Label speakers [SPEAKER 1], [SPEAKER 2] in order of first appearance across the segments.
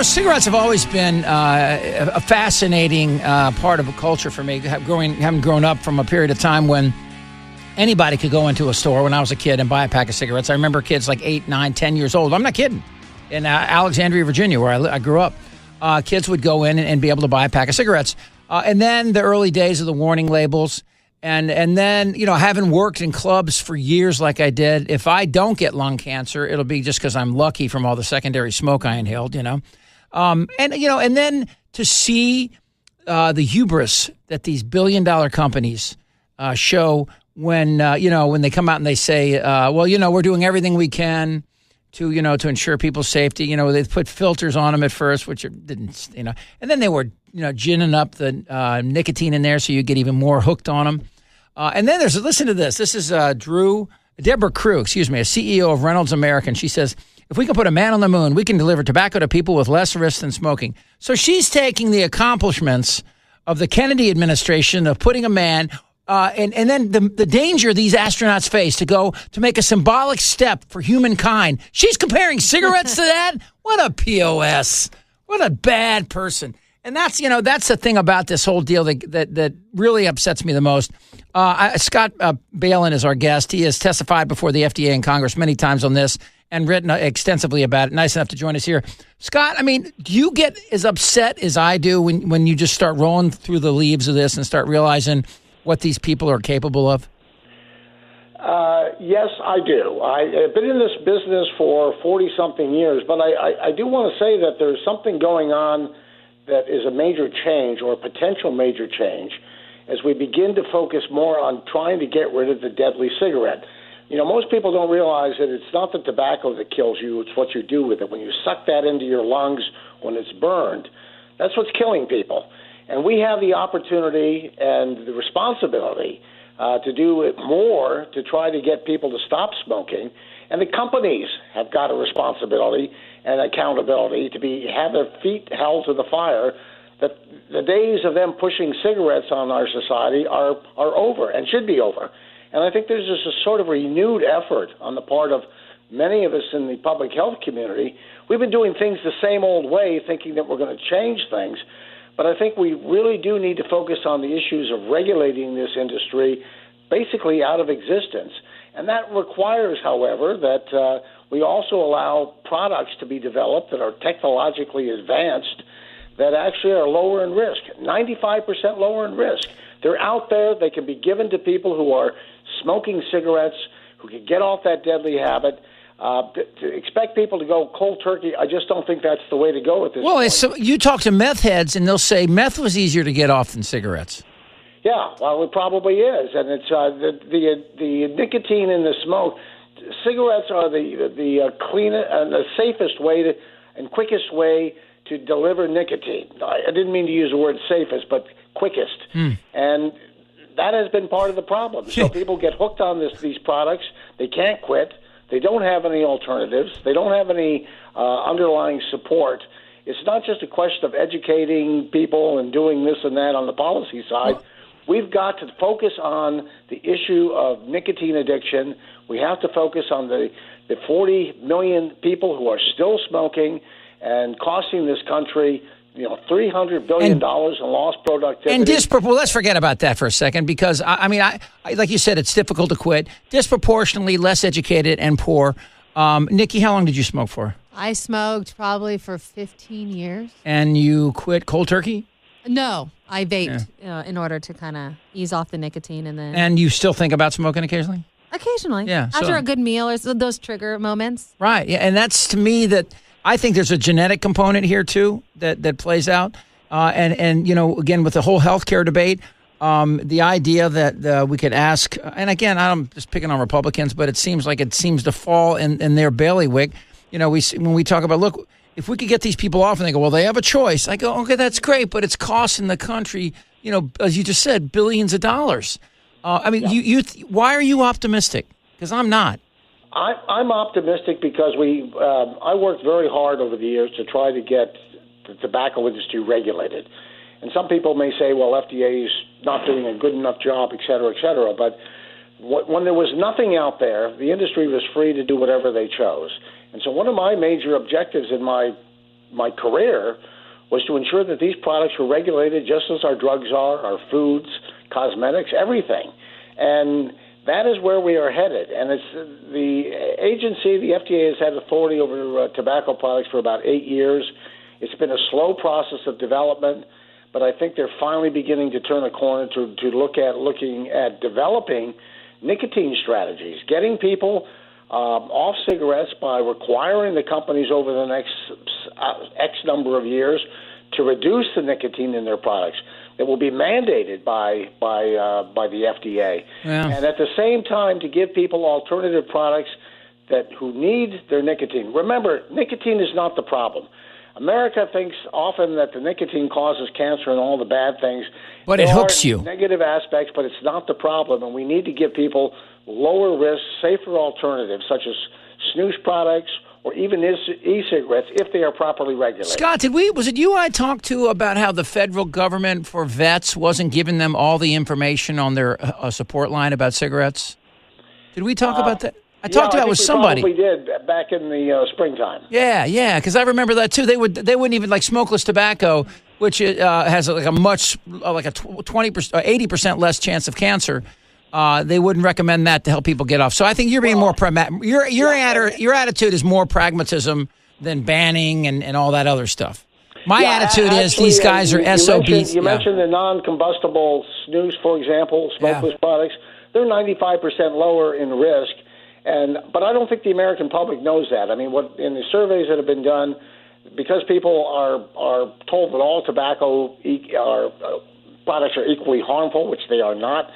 [SPEAKER 1] Cigarettes have always been a fascinating part of a culture for me, having grown up from a period of time when anybody could go into a store when I was a kid and buy a pack of cigarettes. I remember kids like 8, 9, 10 years old. I'm not kidding. In Alexandria, Virginia, where I grew up, kids would go in and be able to buy a pack of cigarettes. And then the early days of the warning labels. And then, having worked in clubs for years like I did, if I don't get lung cancer, it'll be just because I'm lucky from all the secondary smoke I inhaled, And then to see the hubris that these billion-dollar companies show when they come out and they say, we're doing everything we can to ensure people's safety. They put filters on them at first, which didn't, and then they were, ginning up the nicotine in there so you get even more hooked on them. And then listen to this. This is Deborah Crew, a CEO of Reynolds American. She says, if we can put a man on the moon, we can deliver tobacco to people with less risk than smoking. So she's taking the accomplishments of the Kennedy administration of putting a man, and then the danger these astronauts face to make a symbolic step for humankind. She's comparing cigarettes to that? What a POS. What a bad person. And that's the thing about this whole deal that really upsets me the most. Scott Ballin is our guest. He has testified before the FDA and Congress many times on this and written extensively about it. Nice enough to join us here. Scott, do you get as upset as I do when you just start rolling through the leaves of this and start realizing what these people are capable of?
[SPEAKER 2] Yes, I do. I've been in this business for 40-something years, but I do want to say that there's something going on that is a major change or a potential major change as we begin to focus more on trying to get rid of the deadly cigarette. Most people don't realize that it's not the tobacco that kills you, it's what you do with it. When you suck that into your lungs when it's burned, that's what's killing people. And we have the opportunity and the responsibility to do it more to try to get people to stop smoking. And the companies have got a responsibility and accountability to have their feet held to the fire. That the days of them pushing cigarettes on our society are over and should be over. And I think there's just a sort of renewed effort on the part of many of us in the public health community. We've been doing things the same old way, thinking that we're going to change things. But I think we really do need to focus on the issues of regulating this industry basically out of existence. And that requires, however, that we also allow products to be developed that are technologically advanced that actually are lower in risk, 95% lower in risk. They're out there. They can be given to people who are smoking cigarettes, who can get off that deadly habit. To expect people to go cold turkey, I just don't think that's the way to go at this point.
[SPEAKER 1] So you talk to meth heads, and they'll say meth was easier to get off than cigarettes.
[SPEAKER 2] Yeah, well, it probably is, and it's the nicotine in the smoke. Cigarettes are the cleanest and the safest way and quickest way to deliver nicotine. I didn't mean to use the word safest, but quickest, and that has been part of the problem. So people get hooked on these products. They can't quit. They don't have any alternatives. They don't have any underlying support. It's not just a question of educating people and doing this and that on the policy side. We've got to focus on the issue of nicotine addiction. We have to focus on the 40 million people who are still smoking and costing this country $300 billion in lost productivity.
[SPEAKER 1] And let's forget about that for a second, because I like you said, it's difficult to quit. Disproportionately less educated and poor. Nikki, how long did you smoke for?
[SPEAKER 3] I smoked probably for 15 years.
[SPEAKER 1] And you quit cold turkey?
[SPEAKER 3] No, I vaped in order to kind of ease off the nicotine, and then.
[SPEAKER 1] And you still think about smoking occasionally?
[SPEAKER 3] Occasionally,
[SPEAKER 1] yeah.
[SPEAKER 3] After a good meal, or those trigger moments.
[SPEAKER 1] Right, yeah, and that's to me that. I think there's a genetic component here, too, that plays out. And again, with the whole healthcare debate, the idea that we could ask, and again, I'm just picking on Republicans, but it seems to fall in their bailiwick. When we talk about, look, if we could get these people off and they go, well, they have a choice. I go, okay, that's great, but it's costing the country, as you just said, billions of dollars. Why are you optimistic? Because I'm not.
[SPEAKER 2] I'm optimistic because I worked very hard over the years to try to get the tobacco industry regulated. And some people may say, well, FDA is not doing a good enough job, et cetera, et cetera. But when there was nothing out there, the industry was free to do whatever they chose. And so one of my major objectives in my my career was to ensure that these products were regulated just as our drugs are, our foods, cosmetics, everything. And that is where we are headed. And it's the agency, the FDA, has had authority over tobacco products for about 8 years. It's been a slow process of development, but I think they're finally beginning to turn a corner to looking at developing nicotine strategies, getting people off cigarettes by requiring the companies over the next X number of years to reduce the nicotine in their products. That will be mandated by the FDA, and at the same time to give people alternative products who need their nicotine. Remember, nicotine is not the problem. America thinks often that the nicotine causes cancer and all the bad things.
[SPEAKER 1] But it hooks you.
[SPEAKER 2] Negative aspects, but it's not the problem, and we need to give people lower risk, safer alternatives such as snus products or even e-cigarettes if they are properly regulated.
[SPEAKER 1] Scott, was it you I talked to about how the federal government for vets wasn't giving them all the information on their support line about cigarettes? Did we talk about that? I talked about it with somebody.
[SPEAKER 2] We did back in the springtime.
[SPEAKER 1] Yeah, because I remember that too. They wouldn't even like smokeless tobacco, which has like a 20%, 80% less chance of cancer. They wouldn't recommend that to help people get off. So I think you're being more pragmatic. Your attitude is more pragmatism than banning and all that other stuff. My attitude is these guys are SOBs.
[SPEAKER 2] You mentioned the non-combustible snus, for example, smokeless products. They're 95% lower in risk. But I don't think the American public knows that. I mean, in the surveys that have been done, because people are told that all tobacco products are equally harmful, which they are not,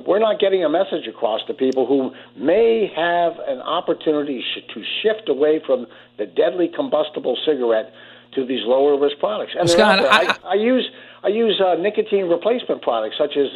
[SPEAKER 2] we're not getting a message across to people who may have an opportunity to shift away from the deadly combustible cigarette to these lower risk products. And
[SPEAKER 1] Scott,
[SPEAKER 2] I use nicotine replacement products such as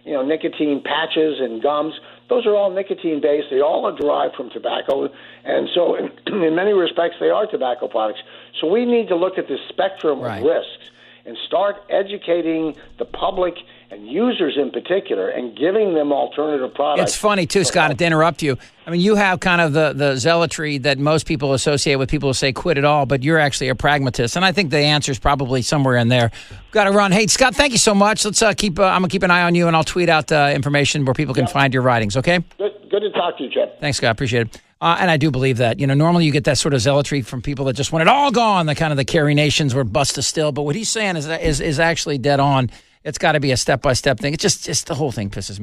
[SPEAKER 2] nicotine patches and gums. Those are all nicotine-based. They all are derived from tobacco, and so in many respects, they are tobacco products. So we need to look at the spectrum of risks and start educating the public and users in particular and giving them alternative products.
[SPEAKER 1] It's funny, too, Scott, to interrupt you. I mean, you have kind of the zealotry that most people associate with people who say quit it all, but you're actually a pragmatist, and I think the answer is probably somewhere in there. Got to run. Hey, Scott, thank you so much. Let's I'm going to keep an eye on you, and I'll tweet out information where people can find your writings, okay?
[SPEAKER 2] Good to talk to you, Jed.
[SPEAKER 1] Thanks, Scott. Appreciate it. And I do believe that. Normally you get that sort of zealotry from people that just want it all gone, the kind of the Kerry nations where bust is still. But what he's saying is actually dead on. It's got to be a step-by-step thing. It's just the whole thing pisses me off.